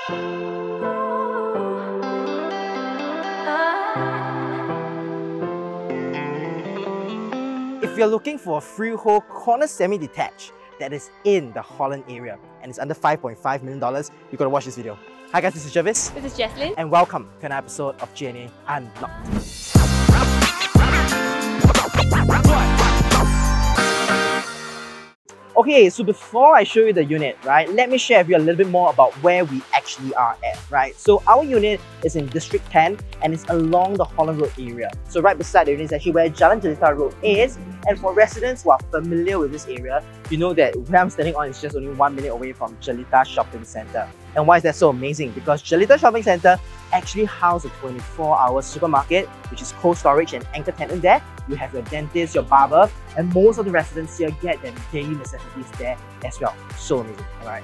If you're looking for a Freehold Corner Semi-Detached that is in the Holland area and it's under $5.5 million, you gotta watch this video. Hi guys, this is Jervis. This is Jesslyn. And welcome to another episode of JNA Unlocked. Okay, so before I show you the unit, right, let me share with you a little bit more about where we actually are at, right? So our unit is in District 10 and it's along the Holland Road area. So right beside the unit is actually where Jelita Road is. And for residents who are familiar with this area, you know that where I'm standing on is just only 1 minute away from Jelita Shopping Center. And why is that so amazing? Because Jelita Shopping Center actually houses a 24-hour supermarket, which is cold storage and anchor tenant there. You have your dentist, your barber, and most of the residents here get their daily necessities there as well. So amazing, alright?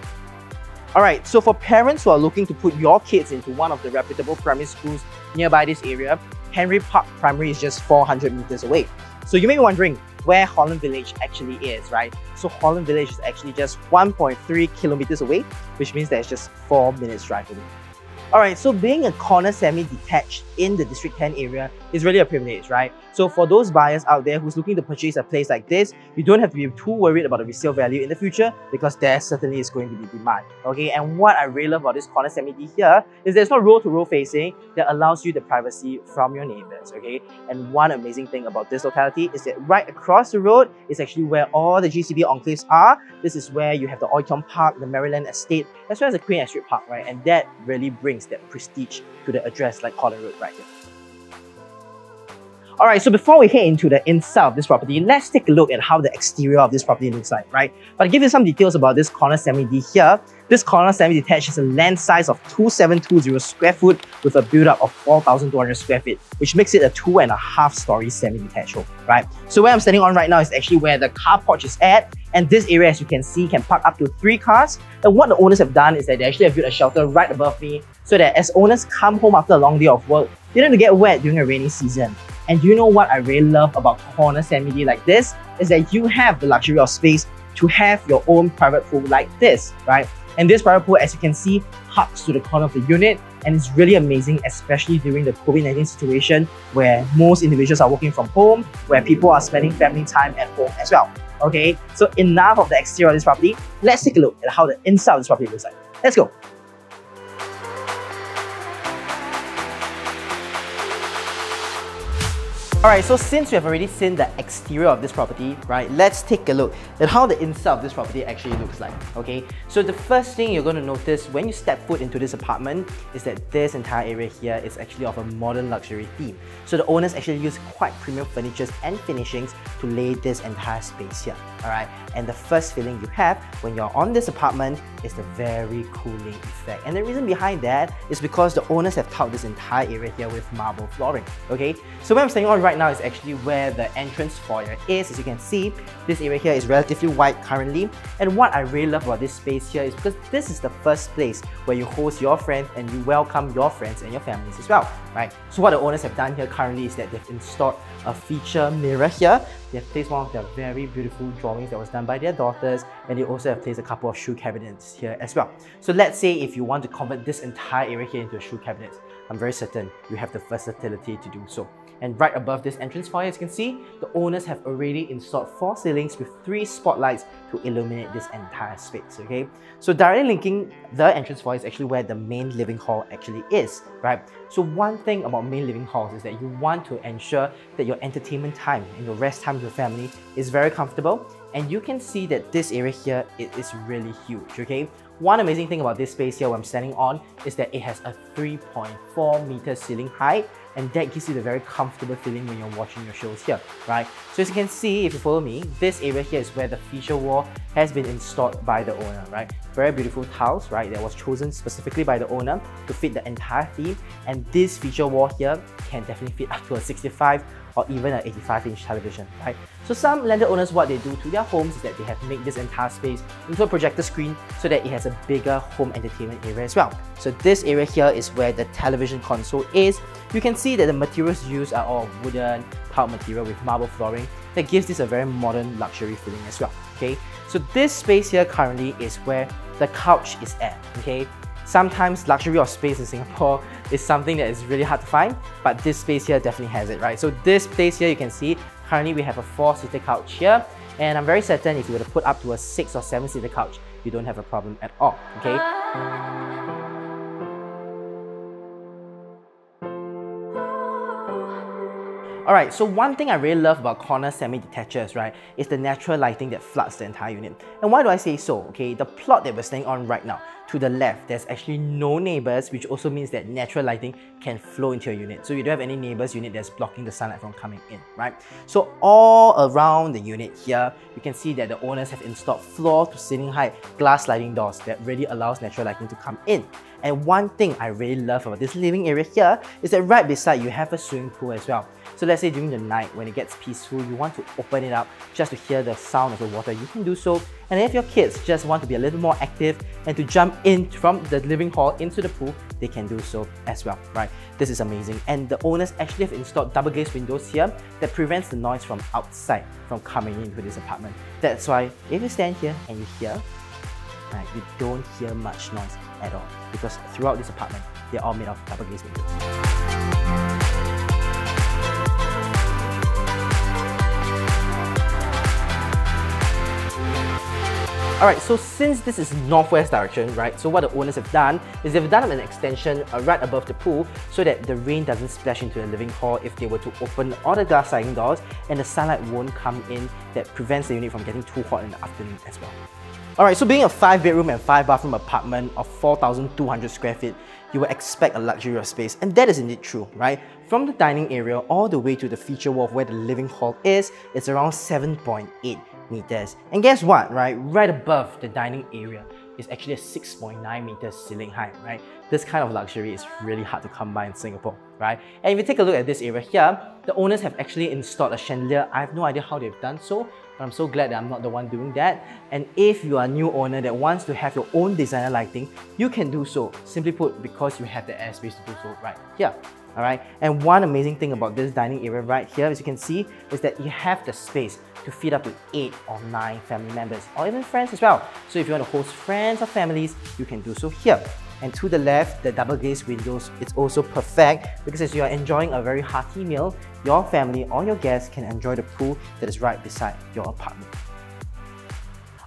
Alright, so for parents who are looking to put your kids into one of the reputable primary schools nearby this area, Henry Park Primary is just 400 meters away. So you may be wondering where Holland Village actually is, right? So Holland Village is actually just 1.3 kilometers away, which means that it's just 4 minutes drive away. Alright, so being a corner semi-detached in the District 10 area is really a privilege, right? So for those buyers out there who's looking to purchase a place like this, you don't have to be too worried about the resale value in the future because there certainly is going to be demand, okay? And what I really love about this corner semi-D here is there's no road-to-road facing that allows you the privacy from your neighbors, okay? And one amazing thing about this locality is that right across the road is actually where all the GCB Enclaves are. This is where you have the Oiton Park, the Maryland Estate, as well as the Queen Astrid Park, right? And that really brings that prestige to the address like Holland Road right here. Alright, so before we head into the inside of this property, let's take a look at how the exterior of this property looks like, right? But to give you some details about this corner semi-D here, this corner semi-detached has a land size of 2720 square foot with a build-up of 4,200 square feet, which makes it a 2.5-story semi-detached home, right? So where I'm standing on right now is actually where the car porch is at, and this area, as you can see, can park up to 3 cars. And what the owners have done is that they actually have built a shelter right above me so that as owners come home after a long day of work, they don't get wet during a rainy season. And you know what I really love about corner semi-D like this is that you have the luxury of space to have your own private pool like this, right? And this private pool, as you can see, hugs to the corner of the unit, and it's really amazing, especially during the COVID-19 situation where most individuals are working from home, where people are spending family time at home as well. Okay, so enough of the exterior of this property. Let's take a look at how the inside of this property looks like. Let's go. Alright, so since we have already seen the exterior of this property, right, let's take a look at how the inside of this property actually looks like, okay? So the first thing you're going to notice when you step foot into this apartment is that this entire area here is actually of a modern luxury theme. So the owners actually use quite premium furniture and finishings to lay this entire space here, alright? And the first feeling you have when you're on this apartment is the very cooling effect. And the reason behind that is because the owners have tiled this entire area here with marble flooring, okay? So where I'm standing on right now is actually where the entrance foyer is. As you can see, this area here is relatively wide currently. And what I really love about this space here is because this is the first place where you host your friends and you welcome your friends and your families as well, right? So what the owners have done here currently is that they've installed a feature mirror here. They have placed one of their very beautiful drawings that was done by their daughters, and they also have placed a couple of shoe cabinets here as well. So let's say if you want to convert this entire area here into a shoe cabinet, I'm very certain you have the versatility to do so. And right above this entrance foyer, as you can see, the owners have already installed 4 ceilings with 3 spotlights to illuminate this entire space, okay? So directly linking the entrance foyer is actually where the main living hall actually is, right? So one thing about main living halls is that you want to ensure that your entertainment time and your rest time with your family is very comfortable. And you can see that this area here, it is really huge, okay? One amazing thing about this space here where I'm standing on is that it has a 3.4 meter ceiling height, and that gives you the very comfortable feeling when you're watching your shows here, right? So as you can see, if you follow me, this area here is where the feature wall has been installed by the owner, right? Very beautiful tiles, right? That was chosen specifically by the owner to fit the entire theme, and this feature wall here can definitely fit up to a 65 or even an 85-inch television, right? So some landed owners, what they do to their homes is that they have made this entire space into a projector screen so that it has a bigger home entertainment area as well. So this area here is where the television console is. You can see that the materials used are all wooden, tiled material with marble flooring that gives this a very modern luxury feeling as well, okay? So this space here currently is where the couch is at, okay? Sometimes luxury of space in Singapore is something that is really hard to find, but this space here definitely has it, right? So this place here, you can see, currently we have a 4-seater couch here, and I'm very certain if you were to put up to a 6 or 7-seater couch, you don't have a problem at all, okay? Alright, so one thing I really love about corner semi-detachers, right, is the natural lighting that floods the entire unit. And why do I say so? Okay, the plot that we're staying on right now, to the left, there's actually no neighbours, which also means that natural lighting can flow into your unit. So you don't have any neighbours unit that's blocking the sunlight from coming in, right? So all around the unit here, you can see that the owners have installed floor to ceiling height glass sliding doors that really allows natural lighting to come in. And one thing I really love about this living area here is that right beside you have a swimming pool as well. So let's say during the night when it gets peaceful, you want to open it up just to hear the sound of the water, you can do so. And if your kids just want to be a little more active and to jump in from the living hall into the pool, they can do so as well, right? This is amazing. And the owners actually have installed double glazed windows here that prevents the noise from outside from coming into this apartment. That's why if you stand here and you hear, right, you don't hear much noise at all, because throughout this apartment, they're all made of double glazed windows. Alright, so since this is northwest direction, right, so what the owners have done is they've done an extension right above the pool so that the rain doesn't splash into the living hall if they were to open all the glass sliding doors, and the sunlight won't come in that prevents the unit from getting too hot in the afternoon as well. Alright, so being a 5-bedroom and 5-bathroom apartment of 4,200 square feet, you would expect a luxury of space, and that is indeed true, right? From the dining area all the way to the feature wall of where the living hall is, it's around 7.8 meters. And guess what, right? Right above the dining area is actually a 6.9 meters ceiling height, right? This kind of luxury is really hard to come by in Singapore, right? And if you take a look at this area here, the owners have actually installed a chandelier. I have no idea how they've done so, but I'm so glad that I'm not the one doing that. And if you are a new owner that wants to have your own designer lighting, you can do so. Simply put, because you have the airspace to do so right here. Alright, and one amazing thing about this dining area right here, as you can see, is that you have the space to feed up to 8 or 9 family members, or even friends as well. So if you want to host friends or families, you can do so here. And to the left, the double glazed windows, it's also perfect because as you are enjoying a very hearty meal, your family or your guests can enjoy the pool that is right beside your apartment.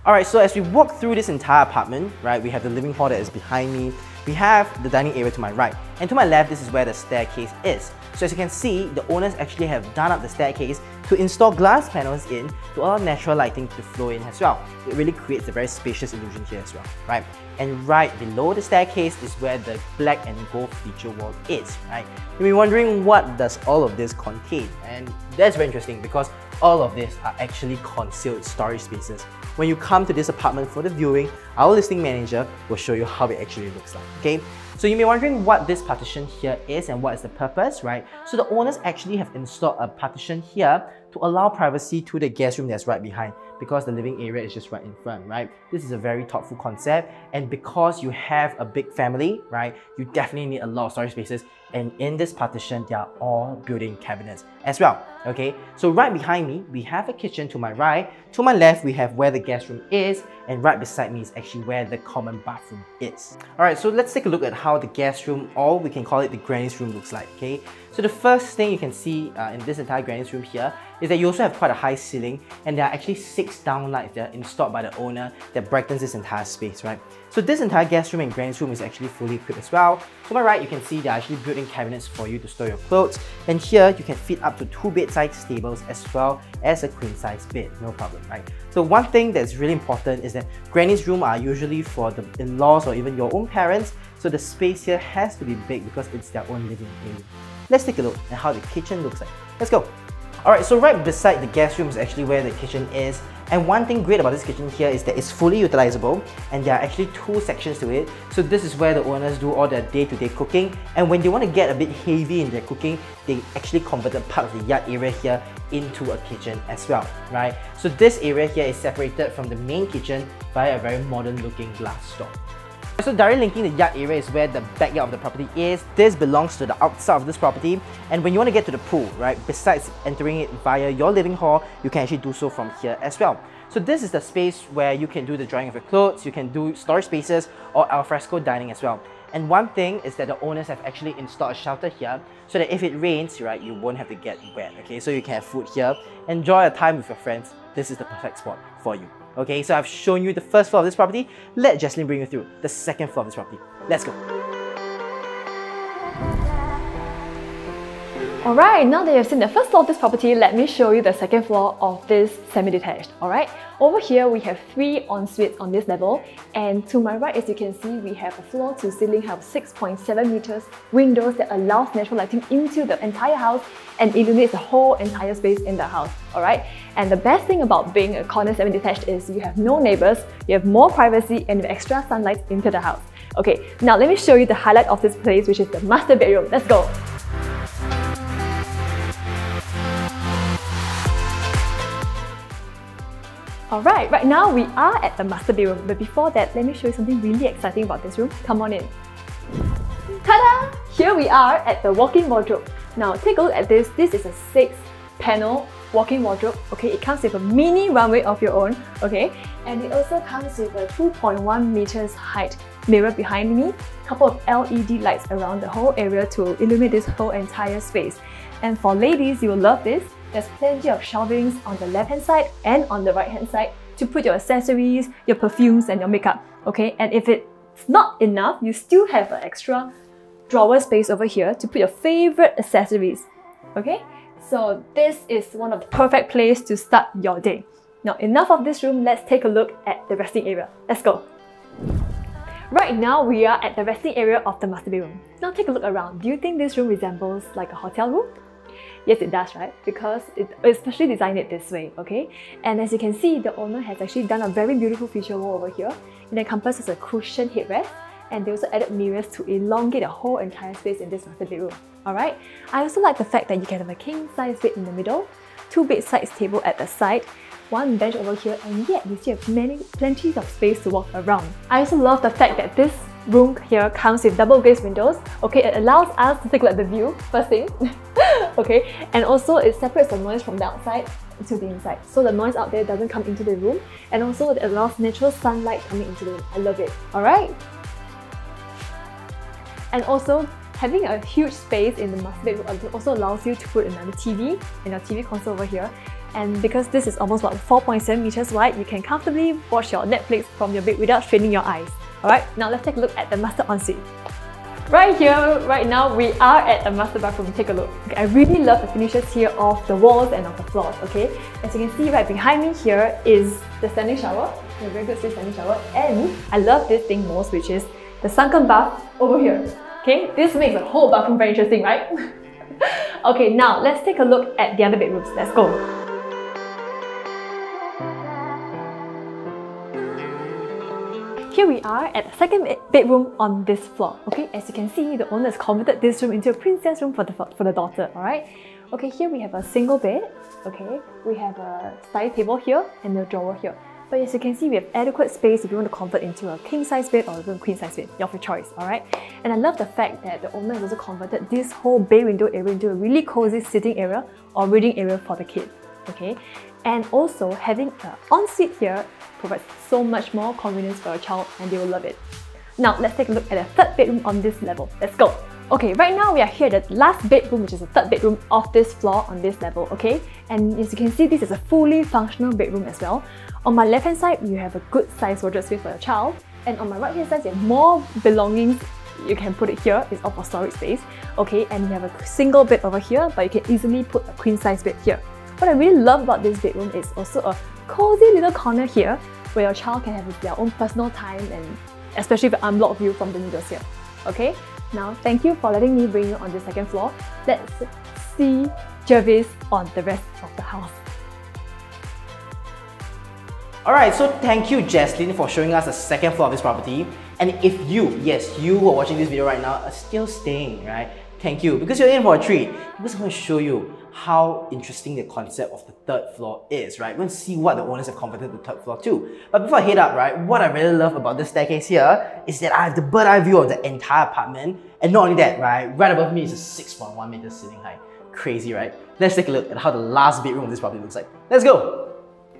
Alright, so as we walk through this entire apartment, right, we have the living hall that is behind me. We have the dining area to my right, and to my left, this is where the staircase is. So as you can see, the owners actually have done up the staircase to install glass panels in to allow natural lighting to flow in as well. It really creates a very spacious illusion here as well, right? And right below the staircase is where the black and gold feature wall is, right? You'll be wondering, what does all of this contain? And that's very interesting because all of this are actually concealed storage spaces. When you come to this apartment for the viewing, our listing manager will show you how it actually looks like, okay? So you may be wondering what this partition here is and what is the purpose, right? So the owners actually have installed a partition here to allow privacy to the guest room that's right behind, because the living area is just right in front, right? This is a very thoughtful concept, and because you have a big family, right, you definitely need a lot of storage spaces, and in this partition, they are all built-in cabinets as well, okay? So right behind me, we have a kitchen to my right, to my left, we have where the guest room is, and right beside me is actually where the common bathroom is. Alright, so let's take a look at how the guest room, or we can call it the granny's room, looks like, okay? So the first thing you can see in this entire granny's room here is that you also have quite a high ceiling, and there are actually 6 downlights that are installed by the owner that brightens this entire space, right? So this entire guest room and granny's room is actually fully equipped as well. To my right, you can see there are actually built-in cabinets for you to store your clothes, and here you can fit up to 2 bedside tables as well as a queen-size bed, no problem, right? So one thing that's really important is that granny's room are usually for the in-laws or even your own parents, so the space here has to be big because it's their own living area. Let's take a look at how the kitchen looks like. Let's go! Alright, so right beside the guest room is actually where the kitchen is. And one thing great about this kitchen here is that it's fully utilizable, and there are actually 2 sections to it. So this is where the owners do all their day-to-day cooking, and when they want to get a bit heavy in their cooking, they actually converted part of the yard area here into a kitchen as well, right? So this area here is separated from the main kitchen by a very modern looking glass door. So directly linking the yard area is where the backyard of the property is. This belongs to the outside of this property, and when you want to get to the pool, right, besides entering it via your living hall, you can actually do so from here as well. So this is the space where you can do the drying of your clothes, you can do storage spaces or alfresco dining as well. And one thing is that the owners have actually installed a shelter here so that if it rains, right, you won't have to get wet, okay? So you can have food here, enjoy a time with your friends. This is the perfect spot for you, okay? So I've shown you the first floor of this property. Let Jesslyn bring you through the second floor of this property. Let's go. Alright, now that you've seen the first floor of this property, let me show you the second floor of this semi-detached. Alright, over here we have 3 en-suites on this level, and to my right, as you can see, we have a floor to ceiling height of 6.7 meters, windows that allows natural lighting into the entire house and illuminates the whole entire space in the house. Alright, and the best thing about being a corner semi-detached is you have no neighbors, you have more privacy, and you have extra sunlight into the house. Okay, now let me show you the highlight of this place, which is the master bedroom. Let's go! Alright, right now we are at the master bedroom, but before that, let me show you something really exciting about this room. Come on in. Ta-da! Here we are at the walk-in wardrobe. Now take a look at this. This is a 6-panel walk-in wardrobe. Okay, it comes with a mini runway of your own. Okay, and it also comes with a 2.1 meters height mirror behind me, a couple of LED lights around the whole area to illuminate this whole entire space. And for ladies, you will love this. There's plenty of shelvings on the left-hand side and on the right-hand side to put your accessories, your perfumes, and your makeup. Okay, and if it's not enough, you still have an extra drawer space over here to put your favorite accessories. Okay, so this is one of the perfect place to start your day. Now, enough of this room. Let's take a look at the resting area. Let's go. Right now, we are at the resting area of the master bedroom. Now, take a look around. Do you think this room resembles like a hotel room? Yes, it does, right? Because it especially designed it this way, okay? And as you can see, the owner has actually done a very beautiful feature wall over here. It encompasses a cushion headrest, and they also added mirrors to elongate the whole entire space in this master bedroom. Alright? I also like the fact that you can have a king-size bed in the middle, 2 bedside table at the side, 1 bench over here, and yet you still have plenty of space to walk around. I also love the fact that this room here comes with double glazed windows. Okay, it allows us to take a look at the view, first thing. Okay, and also it separates the noise from the outside to the inside. So the noise out there doesn't come into the room, and also it allows natural sunlight coming into the room. I love it. Alright? And also, having a huge space in the master bedroom also allows you to put another TV and your TV console over here. And because this is almost about 4.7 meters wide, you can comfortably watch your Netflix from your bed without straining your eyes. Alright, now let's take a look at the master ensuite. Right here, right now, we are at the master bathroom. Take a look. Okay, I really love the finishes here of the walls and of the floors. Okay, as you can see right behind me here is the standing shower, a very good standing shower, and I love this thing most, which is the sunken bath over here. Okay, this makes the whole bathroom very interesting, right? Okay, now let's take a look at the other bedrooms. Let's go. Here we are at the second bedroom on this floor. Okay, as you can see, the owner has converted this room into a princess room for the daughter. Alright. Okay, here we have a single bed. Okay, we have a side table here and a drawer here. But as you can see, we have adequate space if you want to convert into a king size bed or even queen size bed, your choice. Alright. And I love the fact that the owner has also converted this whole bay window area into a really cozy sitting area or reading area for the kid. Okay, and also having an ensuite here provides so much more convenience for your child, and they will love it. Now let's take a look at the third bedroom on this level. Let's go. Okay, right now we are here at the last bedroom, which is the third bedroom of this floor on this level. Okay, and as you can see, this is a fully functional bedroom as well. On my left hand side, you have a good size wardrobe space for your child, and on my right hand side, you have more belongings. You can put it here. It's all for storage space. Okay, and you have a single bed over here, but you can easily put a queen size bed here. What I really love about this bedroom is also a cozy little corner here where your child can have their own personal time, and especially the unblocked view from the windows here. Okay, now thank you for letting me bring you on the second floor. Let's see Jervis on the rest of the house. Alright, so thank you, Jesslyn, for showing us the second floor of this property. And if you, yes, you who are watching this video right now are still staying, right? Thank you, because you're in for a treat. Because I'm going to show you how interesting the concept of the third floor is, right? We're going to see what the owners have converted the third floor to. But before I head up, right, what I really love about this staircase here is that I have the bird's eye view of the entire apartment. And not only that, right above me is a 6.1 meters ceiling height. Crazy, right? Let's take a look at how the last bedroom of this property looks like. Let's go!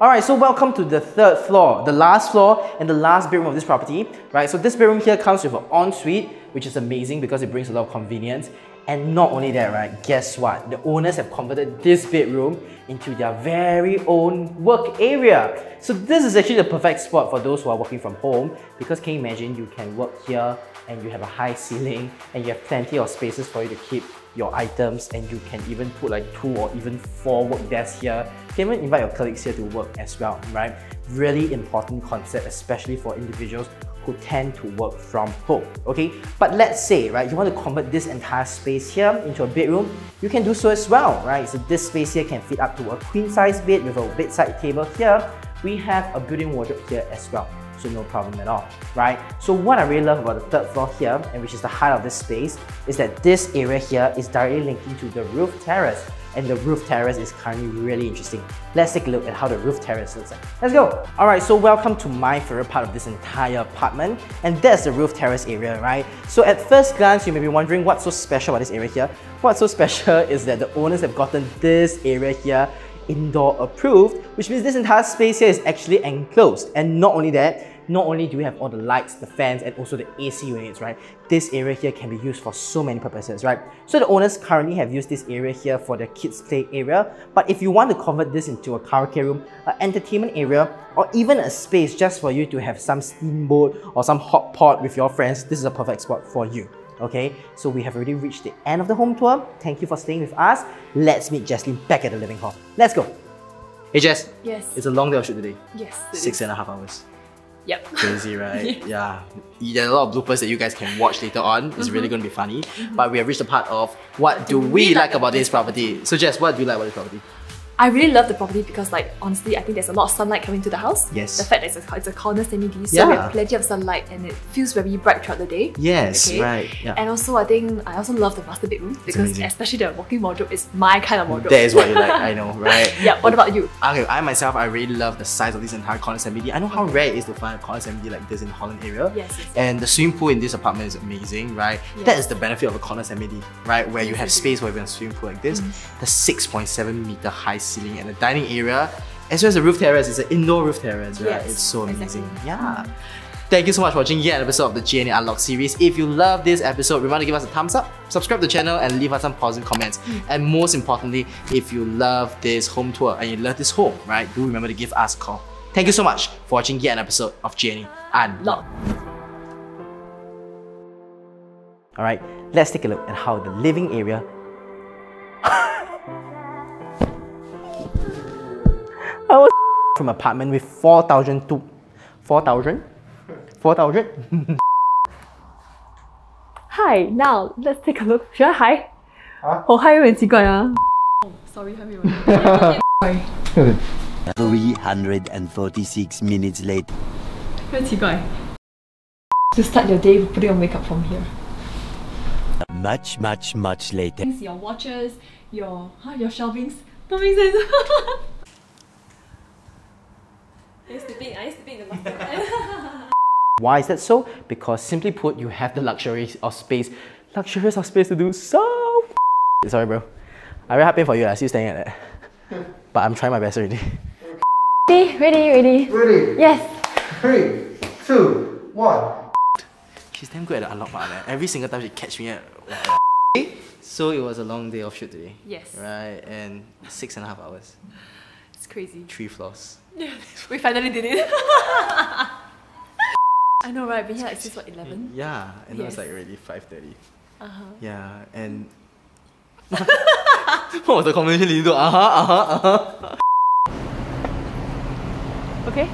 Alright, so welcome to the third floor, the last floor and the last bedroom of this property, right? So this bedroom here comes with an ensuite, which is amazing because it brings a lot of convenience. And not only that, right, guess what? The owners have converted this bedroom into their very own work area. So this is actually the perfect spot for those who are working from home, because can you imagine, you can work here and you have a high ceiling and you have plenty of spaces for you to keep your items, and you can even put like 2 or even 4 work desks here. You can even invite your colleagues here to work as well, right? Really important concept, especially for individuals who tend to work from home, okay? But let's say, right, you want to convert this entire space here into a bedroom, you can do so as well, right? So this space here can fit up to a queen-size bed with a bedside table here. We have a built-in wardrobe here as well, so no problem at all, right? So what I really love about the third floor here, and which is the heart of this space, is that this area here is directly linked into the roof terrace. And the roof terrace is currently really interesting. Let's take a look at how the roof terrace looks like. Let's go! Alright, so welcome to my favorite part of this entire apartment, and that's the roof terrace area, right? So at first glance, you may be wondering what's so special about this area here. What's so special is that the owners have gotten this area here indoor approved, which means this entire space here is actually enclosed. And not only that, not only do we have all the lights, the fans, and also the AC units, right? This area here can be used for so many purposes, right? So the owners currently have used this area here for their kids' play area, but if you want to convert this into a karaoke room, an entertainment area, or even a space just for you to have some steamboat or some hot pot with your friends, this is a perfect spot for you. Okay, so we have already reached the end of the home tour. Thank you for staying with us. Let's meet Jesslyn back at the living hall. Let's go. Hey Jess. Yes. It's a long day of shoot today. Yes. 6.5 hours. Yep. Crazy, right? Yeah. There are a lot of bloopers that you guys can watch later on. It's really going to be funny. But we have reached the part of what do we like about this property. So Jess, what do you like about this property? I really love the property because, like, honestly, I think there's a lot of sunlight coming to the house. Yes. The fact that it's a corner semi-detached, so we have plenty of sunlight and it feels very bright throughout the day. Yes, okay? right. Yeah. And also, I think I also love the master bedroom because especially the walk-in wardrobe is my kind of wardrobe. That is what you like, I know, right? Yeah, what about you? Okay, I myself, I really love the size of this entire corner semi-D. I know how rare it is to find a corner semi-D like this in the Holland area. Yes. And the swimming pool in this apartment is amazing, right? Yes. That is the benefit of a corner semi-D, right? Where you have space for even a swimming pool like this. The 6.7 meter high ceiling and the dining area, as well as the roof terrace. It's an indoor roof terrace, right? Yes, it's so amazing. exactly. Yeah. Thank you so much for watching yet an episode of the JNA Unlocked series. If you love this episode, remember to give us a thumbs up, subscribe to the channel, and leave us some positive comments. And most importantly, if you love this home tour and you love this home, right, do remember to give us a call. Thank you so much for watching yet an episode of JNA Unlocked. Alright, let's take a look at how the living area I was from apartment with 4,000 to 4,000? 4,000? Hi, now let's take a look. Should I hi? Huh? Oh, hi 有点奇怪啊。Oh, sorry, 还没有。Sorry. 346 minutes later. 有点奇怪。To start your day, putting on makeup from here. Much later. Your watches, your shelvings. Don't make sense. I used to be in the master. Why is that so? Because simply put, you have the luxuries of space to do so. Sorry, bro. I'm very happy for you. I see you staying at that. But I'm trying my best already. Ready? Ready? Yes. 3, 2, 1. She's damn good at the unlock part, man. Every single time she catch me at. So it was a long day of shoot today. Yes. Right, and 6.5 hours. It's crazy. 3 floors. We finally did it. I know, right? Been here like since what, 11? Yeah, and it was Yes. like already 5:30. Uh-huh. Yeah, and what was the conversation leading to? Okay.